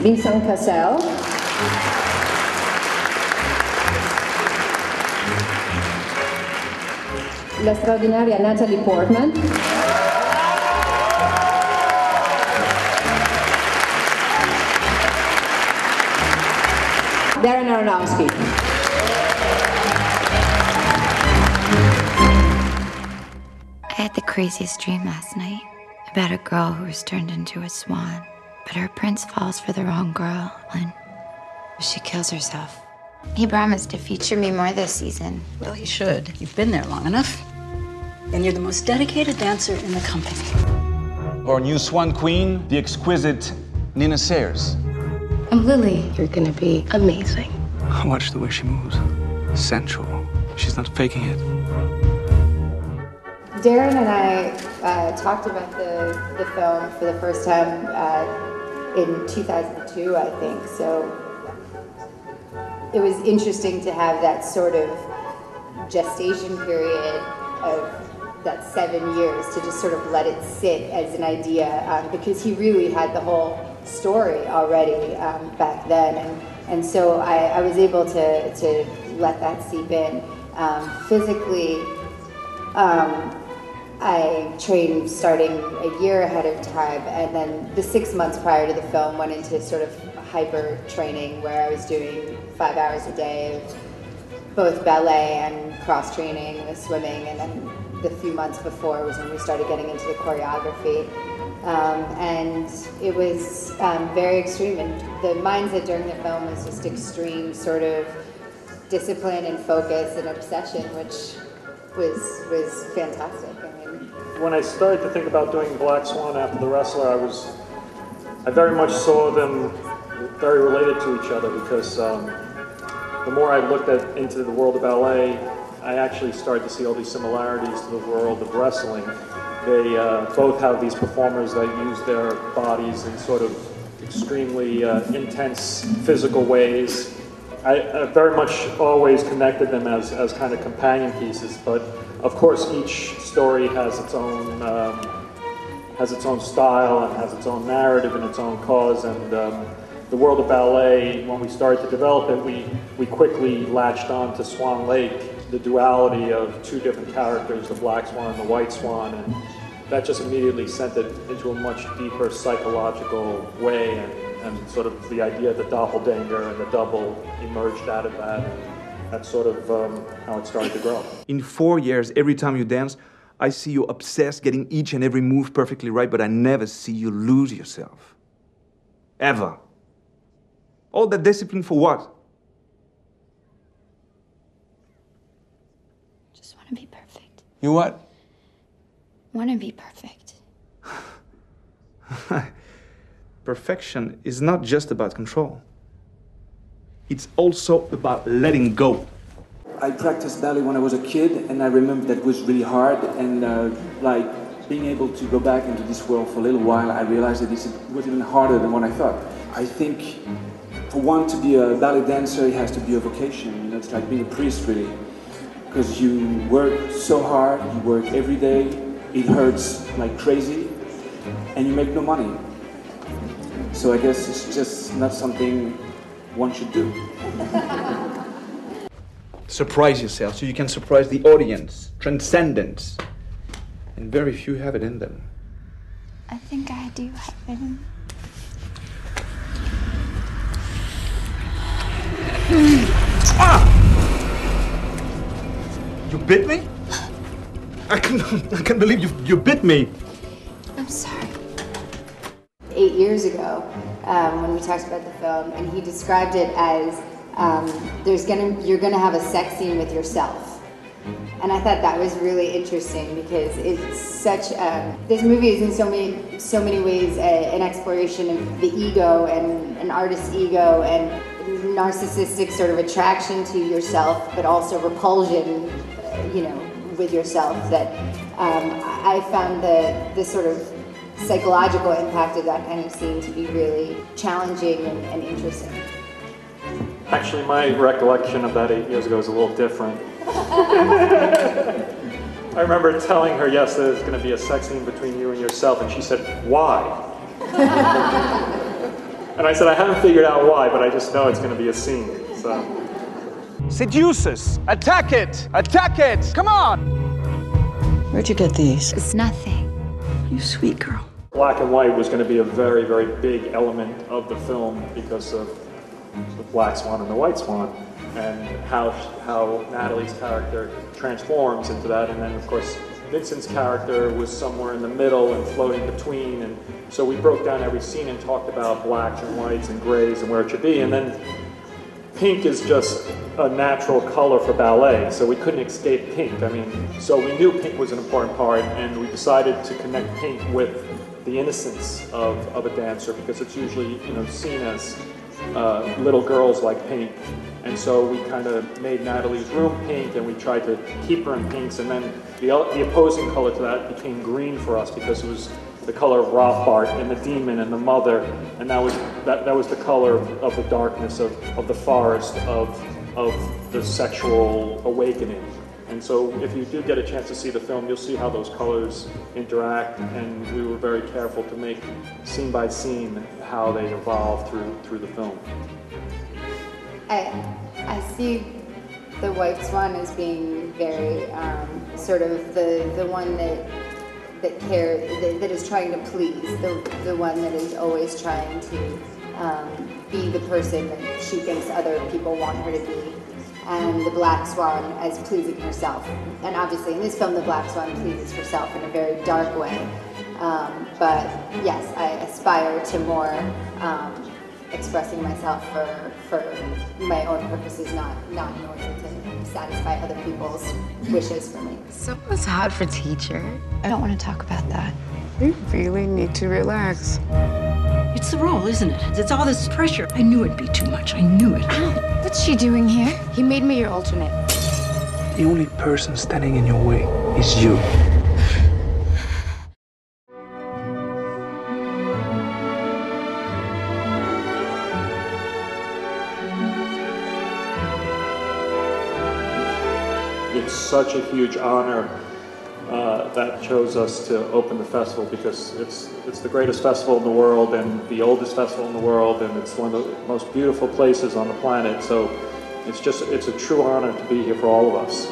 Vincent Cassel. La straordinaria Natalie Portman. Darren Aronofsky. I had the craziest dream last night about a girl who was turned into a swan, but her prince falls for the wrong girl and she kills herself. He promised to feature me more this season. Well, he should. You've been there long enough. And you're the most dedicated dancer in the company. Our new swan queen, the exquisite Nina Sayers. I'm Lily. You're gonna be amazing. Watch the way she moves. Sensual. She's not faking it. Darren and I talked about the film for the first time in 2002, I think. So it was interesting to have that sort of gestation period of that 7 years to just sort of let it sit as an idea, because he really had the whole story already back then, and so I was able to let that seep in. Physically, I trained starting a year ahead of time, and then the 6 months prior to the film went into sort of hyper training where I was doing 5 hours a day of both ballet and cross training with swimming, and then the few months before was when we started getting into the choreography. And it was very extreme, and the mindset during the film was just extreme sort of discipline and focus and obsession, which was fantastic. I mean, when I started to think about doing Black Swan after The Wrestler, I very much saw them very related to each other, because the more I looked into the world of ballet, I actually started to see all these similarities to the world of wrestling. They both have these performers that use their bodies in sort of extremely intense physical ways. I very much always connected them as kind of companion pieces, but of course each story has its own style and has its own narrative and its own cause. And the world of ballet, when we started to develop it, we quickly latched on to Swan Lake, the duality of two different characters, the Black Swan and the White Swan, and that just immediately sent it into a much deeper psychological way, and sort of the idea of the doppelganger and the double emerged out of that. That's sort of how it started to grow. In 4 years, every time you dance, I see you obsessed, getting each and every move perfectly right, but I never see you lose yourself. Ever. All that discipline for what? Just want to be perfect. You what? Want to be perfect. Perfection is not just about control. It's also about letting go. I practiced ballet when I was a kid, and I remember that was really hard, and like being able to go back into this world for a little while, I realized that it was even harder than what I thought. I think for one to be a ballet dancer, it has to be a vocation. You know, it's like being a priest, really, because you work so hard, you work every day, it hurts like crazy, and you make no money. So I guess it's just not something one should do. Surprise yourself so you can surprise the audience. Transcendence. And very few have it in them. I think I do have it in. You bit me? I can't believe you bit me. I'm sorry. 8 years ago, when we talked about the film, and he described it as you're gonna have a sex scene with yourself, and I thought that was really interesting because it's such this movie is in so many ways an exploration of the ego and an artist's ego and narcissistic sort of attraction to yourself, but also repulsion, with yourself. That I found the sort of psychological impact of that kind of scene to be really challenging and interesting. Actually, my recollection of that 8 years ago is a little different. I remember telling her, yes, there's going to be a sex scene between you and yourself, and she said, why? And I said, I haven't figured out why, but I just know it's going to be a scene. So. Seduces! Attack it! Attack it! Come on! Where'd you get these? It's nothing. You sweet girl. Black and white was going to be a very, very big element of the film because of the Black Swan and the White Swan, and how Natalie's character transforms into that. And then, of course, Vincent's character was somewhere in the middle and floating between. And so we broke down every scene and talked about blacks and whites and grays and where it should be. And then pink is just a natural color for ballet, so we couldn't escape pink. I mean, so we knew pink was an important part, and we decided to connect pink with the innocence of a dancer, because it's usually, you know, seen as little girls like pink. And so we kind of made Natalie's room pink, and we tried to keep her in pinks, and then the opposing color to that became green for us, because it was the color of Rothbart and the demon and the mother, and that was the color of the darkness of the forest, of the sexual awakening. And so if you do get a chance to see the film, you'll see how those colors interact, and we were very careful to make scene by scene how they evolve through the film. I see the White Swan as being very sort of the one that is trying to please, the one that is always trying to be the person that she thinks other people want her to be, and the Black Swan as pleasing herself. And obviously in this film, the Black Swan pleases herself in a very dark way. But yes, I aspire to more expressing myself for my own purposes, not in order to satisfy other people's wishes for me. So it's hard for teacher. I don't want to talk about that. You really need to relax. It's the role, isn't it? It's all this pressure. I knew it'd be too much. I knew it. What's she doing here? He made me your alternate. The only person standing in your way is you. It's such a huge honor that chose us to open the festival, because it's the greatest festival in the world and the oldest festival in the world, and it's one of the most beautiful places on the planet. So it's a true honor to be here for all of us.